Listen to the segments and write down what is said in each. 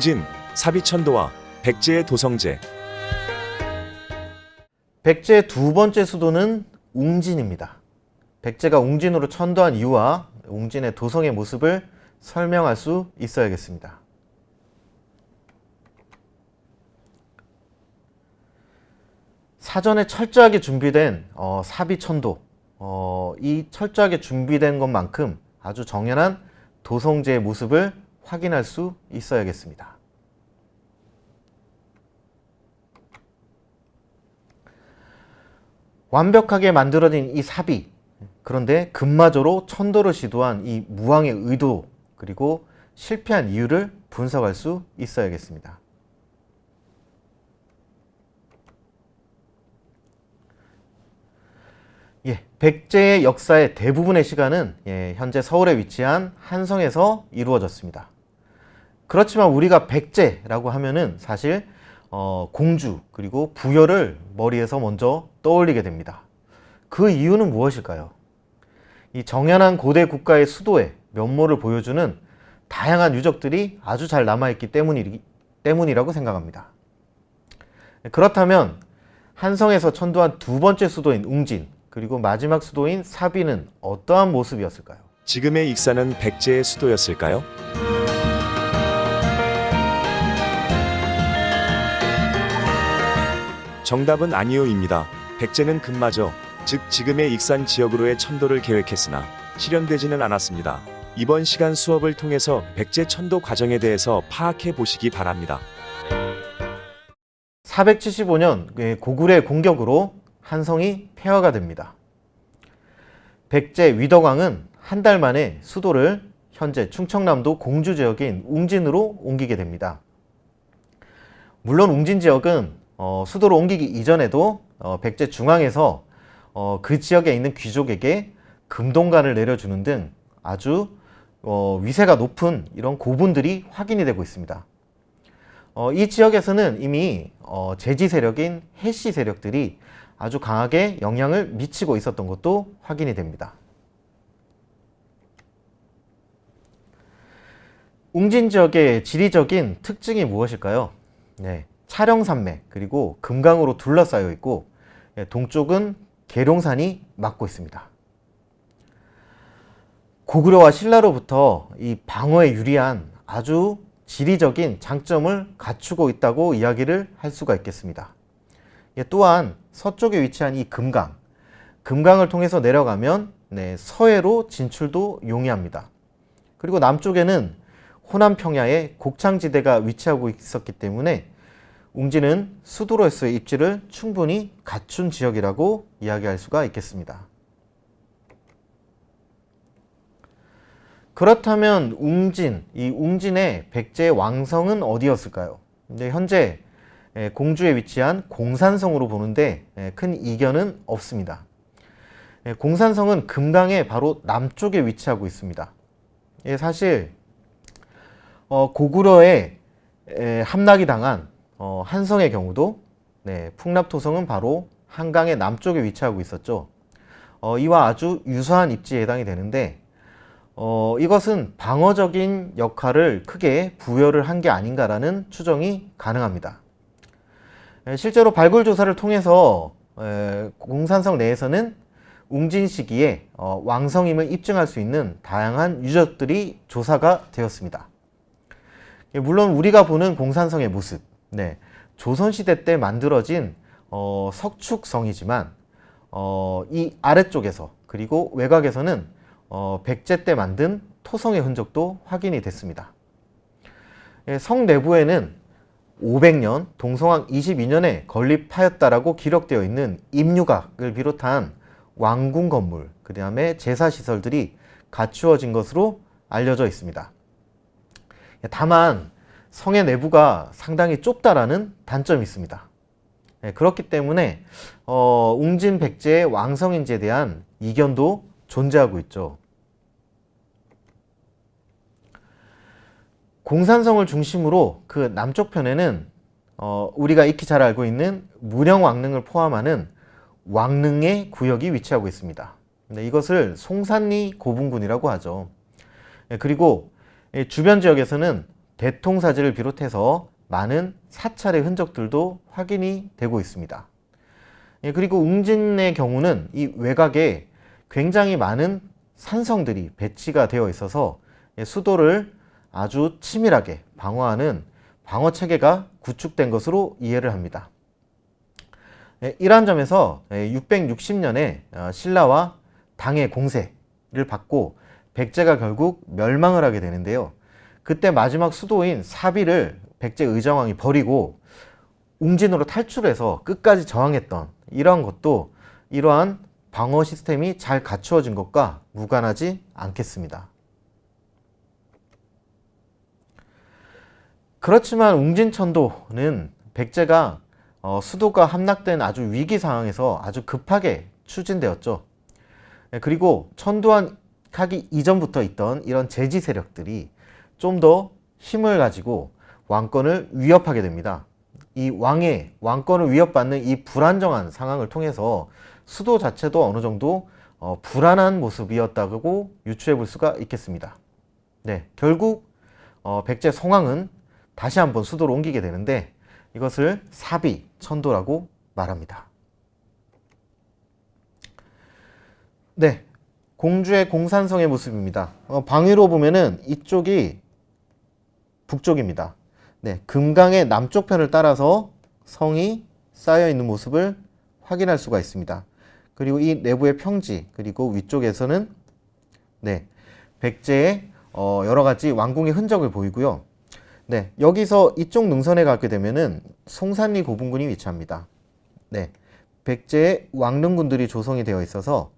웅진, 사비천도와 백제의 도성제. 백제의 두 번째 수도는 웅진입니다. 백제가 웅진으로 천도한 이유와 웅진의 도성의 모습을 설명할 수 있어야겠습니다. 사전에 철저하게 준비된 사비천도, 이 철저하게 준비된 것만큼 아주 정연한 도성제의 모습을 확인할 수 있어야겠습니다. 완벽하게 만들어진 이 사비, 그런데 금마저로 천도를 시도한 이 무왕의 의도, 그리고 실패한 이유를 분석할 수 있어야겠습니다. 백제의 역사의 대부분의 시간은 현재 서울에 위치한 한성에서 이루어졌습니다. 그렇지만 우리가 백제라고 하면은 사실 공주 그리고 부여를 머리에서 먼저 떠올리게 됩니다. 그 이유는 무엇일까요? 이 정연한 고대 국가의 수도의 면모를 보여주는 다양한 유적들이 아주 잘 남아있기 때문이라고 생각합니다. 그렇다면 한성에서 천도한 두 번째 수도인 웅진, 그리고 마지막 수도인 사비는 어떠한 모습이었을까요? 지금의 익산은 백제의 수도였을까요? 정답은 아니요입니다. 백제는 금마저, 즉 지금의 익산 지역으로의 천도를 계획했으나 실현되지는 않았습니다. 이번 시간 수업을 통해서 백제 천도 과정에 대해서 파악해 보시기 바랍니다. 475년 고구려의 공격으로 한성이 폐허가 됩니다. 백제 위덕왕은 한 달 만에 수도를 현재 충청남도 공주 지역인 웅진으로 옮기게 됩니다. 물론 웅진 지역은 수도로 옮기기 이전에도 백제 중앙에서 그 지역에 있는 귀족에게 금동관을 내려주는 등 아주 위세가 높은 이런 고분들이 확인이 되고 있습니다. 이 지역에서는 이미 제지 세력인 해씨 세력들이 아주 강하게 영향을 미치고 있었던 것도 확인이 됩니다. 웅진 지역의 지리적인 특징이 무엇일까요? 촬영산맥 그리고 금강으로 둘러싸여 있고 동쪽은 계룡산이 막고 있습니다. 고구려와 신라로부터 이 방어에 유리한 아주 지리적인 장점을 갖추고 있다고 이야기를 할 수가 있겠습니다. 또한 서쪽에 위치한 이 금강을 통해서 내려가면 서해로 진출도 용이합니다. 그리고 남쪽에는 호남 평야에 곡창지대가 위치하고 있었기 때문에 웅진은 수도로서의 입지를 충분히 갖춘 지역이라고 이야기할 수가 있겠습니다. 그렇다면 이 웅진의 백제의 왕성은 어디였을까요? 현재 공주에 위치한 공산성으로 보는데 큰 이견은 없습니다. 공산성은 금강의 바로 남쪽에 위치하고 있습니다. 사실 고구려에 함락이 당한 한성의 경우도 풍납토성은 바로 한강의 남쪽에 위치하고 있었죠. 이와 아주 유사한 입지에 해당이 되는데 이것은 방어적인 역할을 크게 부여를 한 게 아닌가라는 추정이 가능합니다. 실제로 발굴 조사를 통해서 공산성 내에서는 웅진 시기에 왕성임을 입증할 수 있는 다양한 유적들이 조사가 되었습니다. 물론 우리가 보는 공산성의 모습, 조선시대 때 만들어진 석축성이지만 이 아래쪽에서 그리고 외곽에서는 백제 때 만든 토성의 흔적도 확인이 됐습니다. 성 내부에는 500년, 동성왕 22년에 건립하였다라고 기록되어 있는 임류각을 비롯한 왕궁 건물, 그 다음에 제사시설들이 갖추어진 것으로 알려져 있습니다. 다만 성의 내부가 상당히 좁다라는 단점이 있습니다. 그렇기 때문에 웅진 백제의 왕성인지에 대한 이견도 존재하고 있죠. 공산성을 중심으로 그 남쪽 편에는 우리가 익히 잘 알고 있는 무령왕릉을 포함하는 왕릉의 구역이 위치하고 있습니다. 이것을 송산리 고분군이라고 하죠. 그리고 주변 지역에서는 대통사지를 비롯해서 많은 사찰의 흔적들도 확인이 되고 있습니다. 그리고 웅진의 경우는 이 외곽에 굉장히 많은 산성들이 배치가 되어 있어서 수도를 아주 치밀하게 방어하는 방어 체계가 구축된 것으로 이해를 합니다. 이러한 점에서 660년에 신라와 당의 공세를 받고 백제가 결국 멸망을 하게 되는데요. 그때 마지막 수도인 사비를 백제 의정왕이 버리고 웅진으로 탈출해서 끝까지 저항했던 이러한 것도 이러한 방어 시스템이 잘 갖추어진 것과 무관하지 않겠습니다. 그렇지만 웅진천도는 백제가 수도가 함락된 아주 위기 상황에서 아주 급하게 추진되었죠. 그리고 천도하기 이전부터 있던 이런 제지 세력들이 좀 더 힘을 가지고 왕권을 위협하게 됩니다. 이 왕권을 위협받는 이 불안정한 상황을 통해서 수도 자체도 어느 정도 불안한 모습이었다고 유추해 볼 수가 있겠습니다. 네, 결국 백제 성왕은 다시 한번 수도로 옮기게 되는데 이것을 사비 천도라고 말합니다. 네, 공주의 공산성의 모습입니다. 방위로 보면은 이쪽이 북쪽입니다. 네, 금강의 남쪽 편을 따라서 성이 쌓여 있는 모습을 확인할 수가 있습니다. 그리고 이 내부의 평지, 그리고 위쪽에서는 네, 백제의 여러 가지 왕궁의 흔적을 보이고요. 네, 여기서 이쪽 능선에 가게 되면은 송산리 고분군이 위치합니다. 네, 백제의 왕릉군들이 조성이 되어 있어서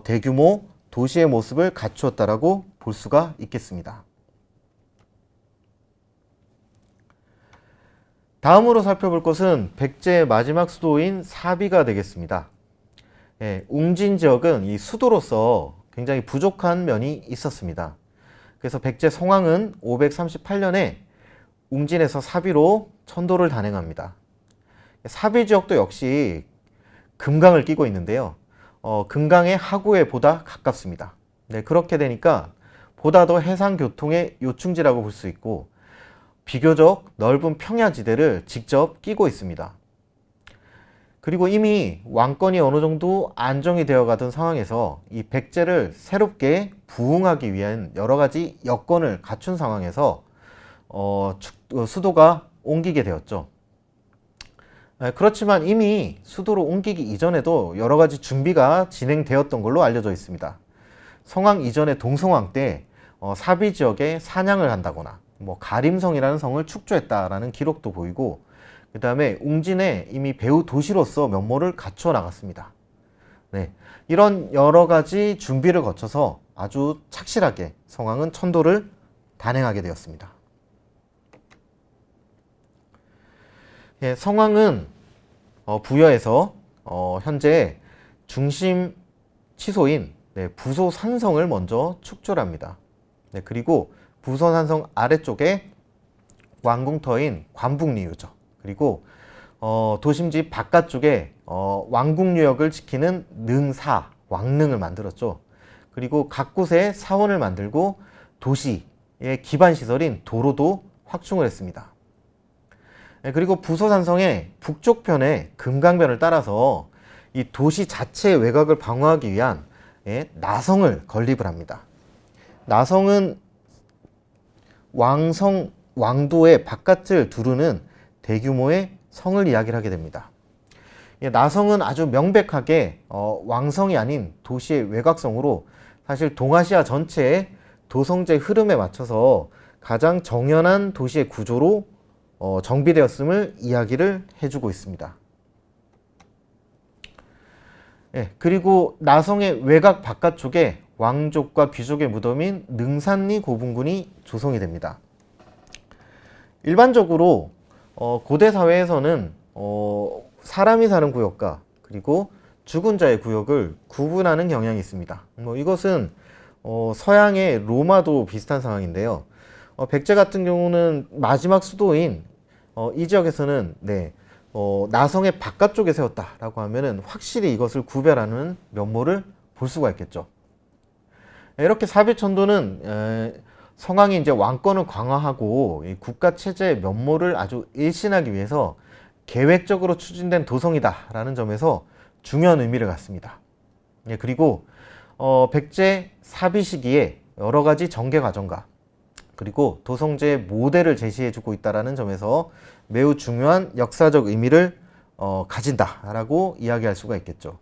대규모 도시의 모습을 갖추었다라고 볼 수가 있겠습니다. 다음으로 살펴볼 것은 백제의 마지막 수도인 사비가 되겠습니다. 웅진 지역은 이 수도로서 굉장히 부족한 면이 있었습니다. 그래서 백제 성왕은 538년에 웅진에서 사비로 천도를 단행합니다. 사비 지역도 역시 금강을 끼고 있는데요. 금강의 하구에 보다 가깝습니다. 네, 그렇게 되니까 보다 더 해상 교통의 요충지라고 볼 수 있고 비교적 넓은 평야지대를 직접 끼고 있습니다. 그리고 이미 왕권이 어느 정도 안정이 되어 가던 상황에서 이 백제를 새롭게 부흥하기 위한 여러 가지 여건을 갖춘 상황에서 수도가 옮기게 되었죠. 그렇지만 이미 수도로 옮기기 이전에도 여러 가지 준비가 진행되었던 걸로 알려져 있습니다. 성왕 이전의 동성왕 때 사비 지역에 사냥을 한다거나 가림성이라는 성을 축조했다라는 기록도 보이고 그 다음에 웅진에 이미 배후 도시로서 면모를 갖춰 나갔습니다. 네, 이런 여러 가지 준비를 거쳐서 아주 착실하게 성왕은 천도를 단행하게 되었습니다. 예, 성왕은 부여에서 현재 중심 치소인 부소 산성을 먼저 축조를 합니다. 네, 그리고 부소 산성 아래쪽에 왕궁터인 관북리유죠. 그리고 도심지 바깥쪽에 왕궁유역을 지키는 능사, 왕릉을 만들었죠. 그리고 각 곳에 사원을 만들고 도시의 기반시설인 도로도 확충을 했습니다. 그리고 부소산성의 북쪽편의 금강변을 따라서 이 도시 자체의 외곽을 방어하기 위한 나성을 건립을 합니다. 나성은 왕도의 바깥을 두르는 대규모의 성을 이야기를 하게 됩니다. 나성은 아주 명백하게 왕성이 아닌 도시의 외곽성으로 사실 동아시아 전체의 도성제 흐름에 맞춰서 가장 정연한 도시의 구조로 정비되었음을 이야기를 해주고 있습니다. 그리고 나성의 외곽 바깥쪽에 왕족과 귀족의 무덤인 능산리 고분군이 조성이 됩니다. 일반적으로 고대 사회에서는 사람이 사는 구역과 그리고 죽은 자의 구역을 구분하는 경향이 있습니다. 이것은 서양의 로마도 비슷한 상황인데요. 백제 같은 경우는 마지막 수도인 이 지역에서는 나성의 바깥쪽에 세웠다라고 하면은 확실히 이것을 구별하는 면모를 볼 수가 있겠죠. 이렇게 사비천도는 성왕이 이제 왕권을 강화하고 이 국가 체제의 면모를 아주 일신하기 위해서 계획적으로 추진된 도성이다라는 점에서 중요한 의미를 갖습니다. 예, 그리고 백제 사비 시기에 여러 가지 전개 과정과 그리고 도성제의 모델을 제시해주고 있다는 점에서 매우 중요한 역사적 의미를 가진다라고 이야기할 수가 있겠죠.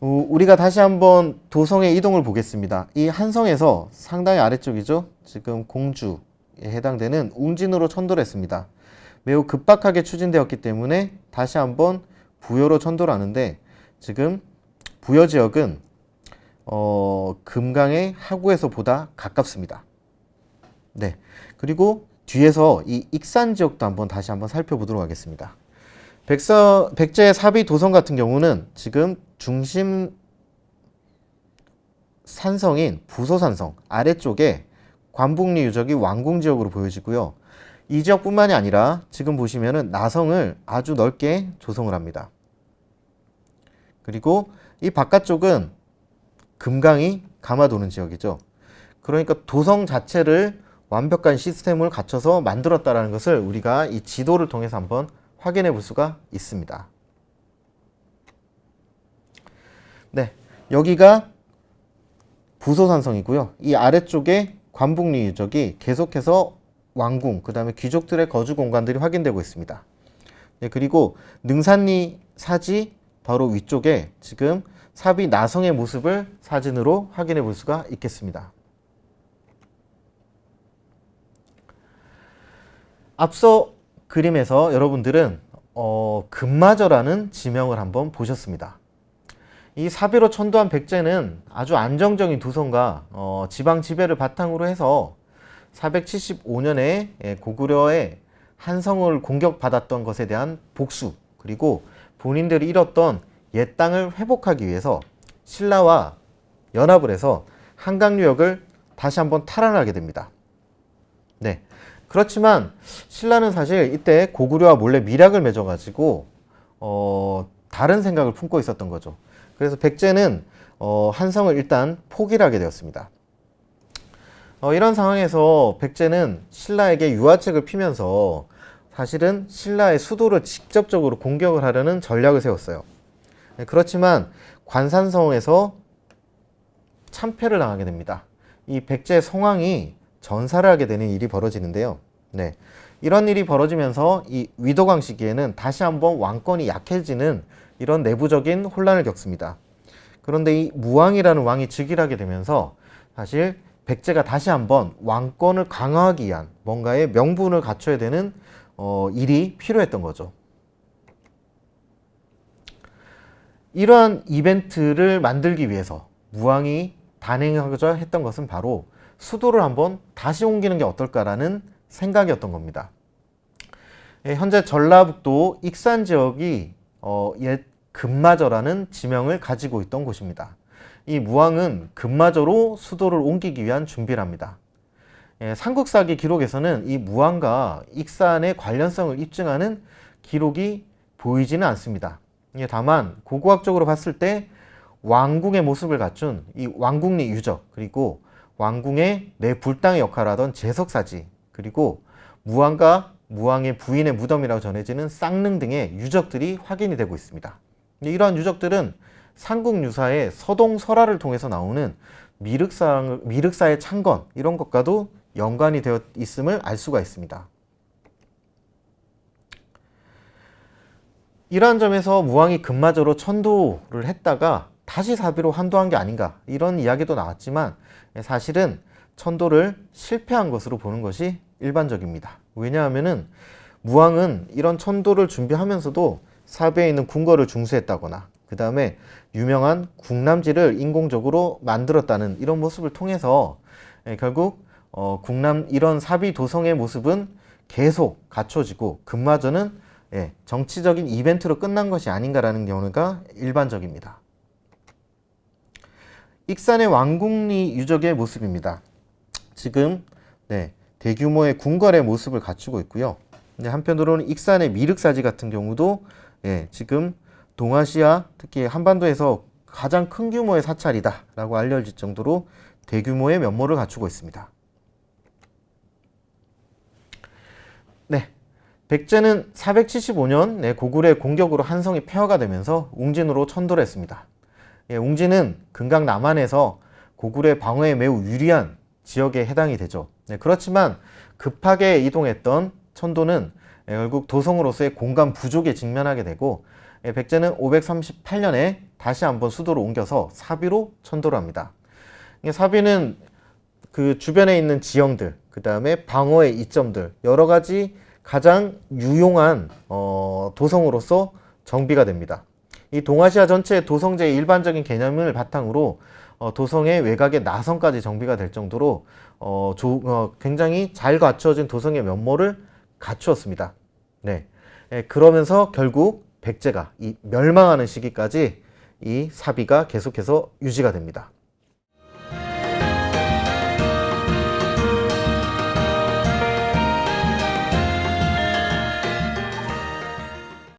우리가 다시 한번 도성의 이동을 보겠습니다. 이 한성에서 상당히 아래쪽이죠. 지금 공주에 해당되는 웅진으로 천도를 했습니다. 매우 급박하게 추진되었기 때문에 다시 한번 부여로 천도를 하는데 지금 부여 지역은 금강의 하구에서 보다 가깝습니다. 네. 그리고 뒤에서 이 익산 지역도 한번 다시 한번 살펴보도록 하겠습니다. 백제 사비 도성 같은 경우는 지금 중심 산성인 부소산성 아래쪽에 관북리 유적이 왕궁 지역으로 보여지고요. 이 지역뿐만이 아니라 지금 보시면은 나성을 아주 넓게 조성을 합니다. 그리고 이 바깥쪽은 금강이 감아도는 지역이죠. 그러니까 도성 자체를 완벽한 시스템을 갖춰서 만들었다는 것을 우리가 이 지도를 통해서 한번 확인해 볼 수가 있습니다. 네, 여기가 부소산성이고요. 이 아래쪽에 관북리 유적이 계속해서 왕궁, 그 다음에 귀족들의 거주 공간들이 확인되고 있습니다. 네, 그리고 능산리 사지 바로 위쪽에 지금 사비 나성의 모습을 사진으로 확인해 볼 수가 있겠습니다. 앞서 그림에서 여러분들은 금마저라는 지명을 한번 보셨습니다. 이 사비로 천도한 백제는 아주 안정적인 도성과 지방 지배를 바탕으로 해서 475년에 고구려의 한성을 공격받았던 것에 대한 복수, 그리고 본인들이 잃었던 옛 땅을 회복하기 위해서 신라와 연합을 해서 한강유역을 다시 한번 탈환하게 됩니다. 네. 그렇지만 신라는 사실 이때 고구려와 몰래 밀약을 맺어가지고 다른 생각을 품고 있었던 거죠. 그래서 백제는 한성을 일단 포기를 하게 되었습니다. 이런 상황에서 백제는 신라에게 유화책을 피면서 사실은 신라의 수도를 직접적으로 공격을 하려는 전략을 세웠어요. 네, 그렇지만 관산성에서 참패를 당하게 됩니다. 이 백제 성왕이 전사를 하게 되는 일이 벌어지는데요. 네, 이런 일이 벌어지면서 이 위도광 시기에는 다시 한번 왕권이 약해지는 이런 내부적인 혼란을 겪습니다. 그런데 이 무왕이라는 왕이 즉위하게 되면서 사실 백제가 다시 한번 왕권을 강화하기 위한 뭔가의 명분을 갖춰야 되는 일이 필요했던 거죠. 이러한 이벤트를 만들기 위해서 무왕이 단행하고자 했던 것은 바로 수도를 한번 다시 옮기는 게 어떨까라는 생각이었던 겁니다. 현재 전라북도 익산 지역이 옛 금마저라는 지명을 가지고 있던 곳입니다. 이 무왕은 금마저로 수도를 옮기기 위한 준비를 합니다. 삼국사기 기록에서는 이 무왕과 익산의 관련성을 입증하는 기록이 보이지는 않습니다. 다만 고고학적으로 봤을 때 왕궁의 모습을 갖춘 이 왕궁리 유적, 그리고 왕궁의 내 불당의 역할을 하던 제석사지, 그리고 무왕과 무왕의 부인의 무덤이라고 전해지는 쌍릉 등의 유적들이 확인이 되고 있습니다. 이러한 유적들은 삼국유사의 서동설화를 통해서 나오는 미륵사의 창건, 이런 것과도 연관이 되어 있음을 알 수가 있습니다. 이러한 점에서 무왕이 금마저로 천도를 했다가 다시 사비로 환도한 게 아닌가, 이런 이야기도 나왔지만 사실은 천도를 실패한 것으로 보는 것이 일반적입니다. 왜냐하면은 무왕은 이런 천도를 준비하면서도 사비에 있는 궁궐을 중수했다거나 그 다음에 유명한 궁남지를 인공적으로 만들었다는 이런 모습을 통해서 결국 이런 사비 도성의 모습은 계속 갖춰지고 금마저는 정치적인 이벤트로 끝난 것이 아닌가라는 경우가 일반적입니다. 익산의 왕궁리 유적의 모습입니다. 지금 대규모의 궁궐의 모습을 갖추고 있고요. 한편으로는 익산의 미륵사지 같은 경우도 지금 동아시아, 특히 한반도에서 가장 큰 규모의 사찰이다 라고 알려질 정도로 대규모의 면모를 갖추고 있습니다. 네, 백제는 475년 고구려의 공격으로 한성이 폐허가 되면서 웅진으로 천도를 했습니다. 웅진은 금강 남한에서 고구려의 방어에 매우 유리한 지역에 해당이 되죠. 그렇지만 급하게 이동했던 천도는 결국 도성으로서의 공간 부족에 직면하게 되고 백제는 538년에 다시 한번 수도를 옮겨서 사비로 천도를 합니다. 사비는 그 주변에 있는 지형들, 그 다음에 방어의 이점들, 여러 가지 가장 유용한 도성으로서 정비가 됩니다. 이 동아시아 전체의 도성제의 일반적인 개념을 바탕으로 도성의 외곽에 나선까지 정비가 될 정도로 굉장히 잘 갖추어진 도성의 면모를 갖추었습니다. 네. 그러면서 결국 백제가 이 멸망하는 시기까지 이 사비가 계속해서 유지가 됩니다.